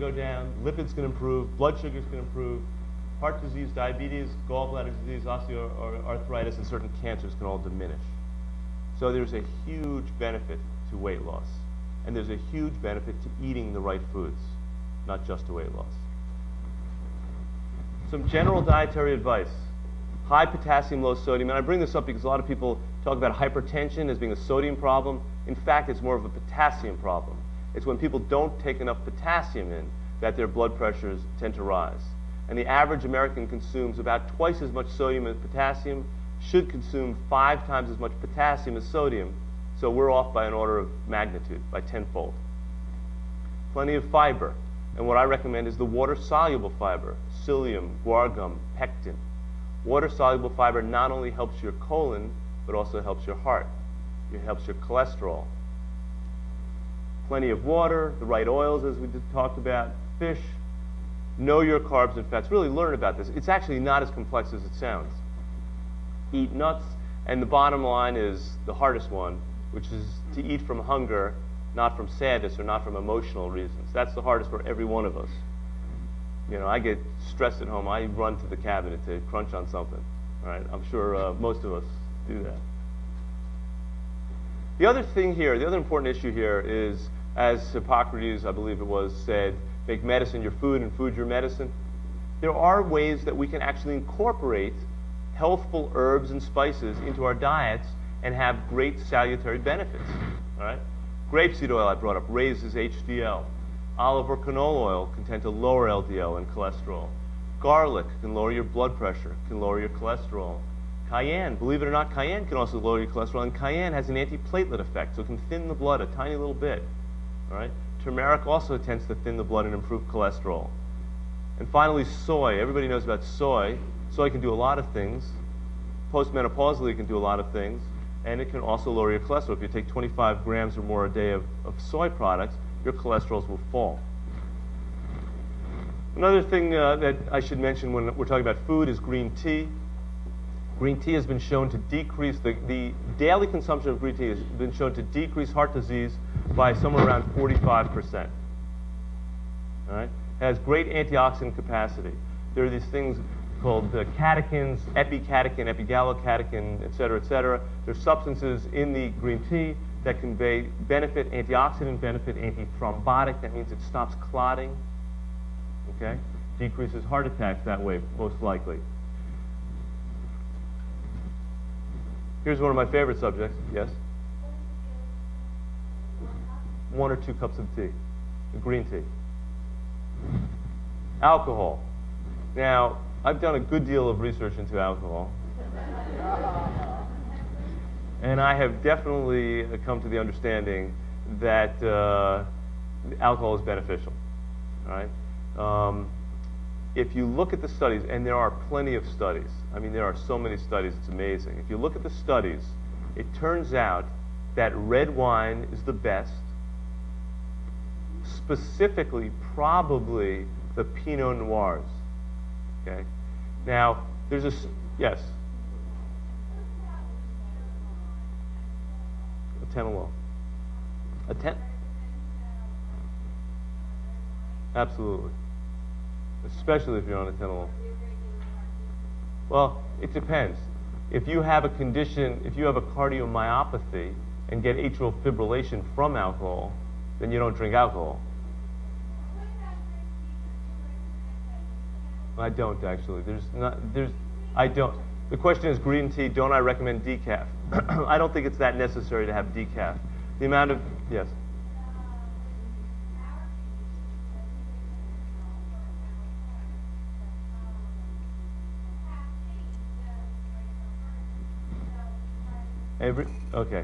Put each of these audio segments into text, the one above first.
go down, lipids can improve, blood sugars can improve, heart disease, diabetes, gallbladder disease, osteoarthritis, and certain cancers can all diminish. So there's a huge benefit to weight loss. And there's a huge benefit to eating the right foods, not just to weight loss. Some general dietary advice. High potassium, low sodium. And I bring this up because a lot of people talk about hypertension as being a sodium problem. In fact, it's more of a potassium problem. It's when people don't take enough potassium in that their blood pressures tend to rise. And the average American consumes about twice as much sodium as potassium, should consume 5 times as much potassium as sodium. So we're off by an order of magnitude, by tenfold. Plenty of fiber. And what I recommend is the water-soluble fiber, psyllium, guar gum, pectin. Water-soluble fiber not only helps your colon, but also helps your heart. It helps your cholesterol. Plenty of water, the right oils, as we just talked about, fish. Know your carbs and fats. Really learn about this. It's actually not as complex as it sounds. Eat nuts, and the bottom line is the hardest one, which is to eat from hunger, not from sadness or not from emotional reasons. That's the hardest for every one of us. You know, I get stressed at home. I run to the cabinet to crunch on something. All right? I'm sure most of us do that. The other thing here, the other important issue here is, as Hippocrates, I believe it was, said, make medicine your food and food your medicine. There are ways that we can actually incorporate healthful herbs and spices into our diets and have great salutary benefits. All right? Grapeseed oil I brought up raises HDL. Olive or canola oil can tend to lower LDL and cholesterol. Garlic can lower your blood pressure, can lower your cholesterol. Cayenne, believe it or not, cayenne can also lower your cholesterol, and cayenne has an antiplatelet effect, so it can thin the blood a tiny little bit. All right? Turmeric also tends to thin the blood and improve cholesterol. And finally, soy. Everybody knows about soy. Soy can do a lot of things. Postmenopausally, it can do a lot of things. And it can also lower your cholesterol. If you take 25 grams or more a day of soy products, your cholesterols will fall. Another thing that I should mention when we're talking about food is green tea. Green tea has been shown to decrease, the daily consumption of green tea has been shown to decrease heart disease by somewhere around 45%. All right? It has great antioxidant capacity. There are these things called catechins, epicatechin, epigallocatechin, et cetera, et cetera. There are substances in the green tea that convey benefit, antioxidant benefit, antithrombotic. That means it stops clotting. Okay? Decreases heart attacks that way, most likely. Here's one of my favorite subjects. Yes? 1 or 2 cups of tea, green tea. Alcohol. Now, I've done a good deal of research into alcohol. And I have definitely come to the understanding that alcohol is beneficial. All right? If you look at the studies, and there are plenty of studies, I mean, there are so many studies, it's amazing. If you look at the studies, it turns out that red wine is the best, specifically probably the Pinot Noirs. Okay? Now, there's a, yes? Atenolol. Absolutely. Especially if you're on atenolol. Well, it depends. If you have a condition, if you have a cardiomyopathy and get atrial fibrillation from alcohol, then you don't drink alcohol. I don't actually. I don't. The question is green tea, don't I recommend decaf? I don't think it's that necessary to have decaf. The amount of, yes? Okay.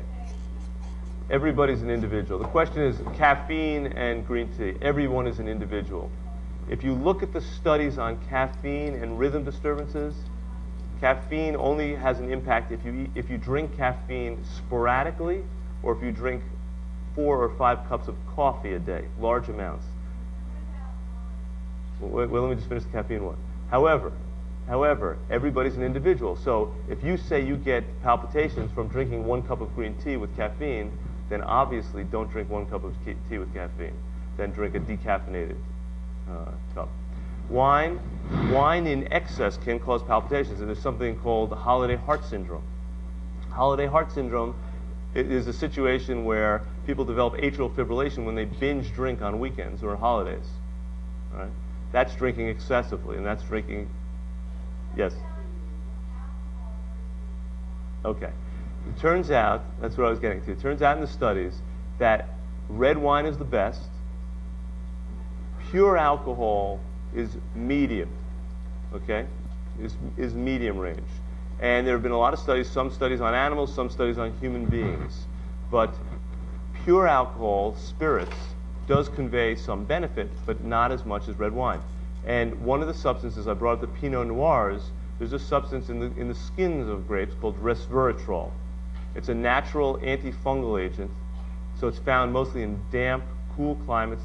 Everybody's an individual. The question is caffeine and green tea. Everyone is an individual. If you look at the studies on caffeine and rhythm disturbances, caffeine only has an impact if you drink caffeine sporadically or if you drink 4 or 5 cups of coffee a day, large amounts. Well, let me just finish the caffeine one. However, everybody's an individual. So if you say you get palpitations from drinking 1 cup of green tea with caffeine, then obviously don't drink 1 cup of tea with caffeine. Then drink a decaffeinated cup. Wine in excess can cause palpitations, and there's something called holiday heart syndrome. Holiday heart syndrome is a situation where people develop atrial fibrillation when they binge drink on weekends or holidays. Right? That's drinking excessively, and that's drinking. Yes. Okay. It turns out, that's what I was getting to. It turns out in the studies that red wine is the best. Pure alcohol is medium. Okay? Is medium range. And there have been a lot of studies, some studies on animals, some studies on human beings. But pure alcohol, spirits, does convey some benefit, but not as much as red wine. And one of the substances, I brought up the Pinot Noirs, there's a substance in the skins of grapes called resveratrol. It's a natural antifungal agent, so it's found mostly in damp, cool climates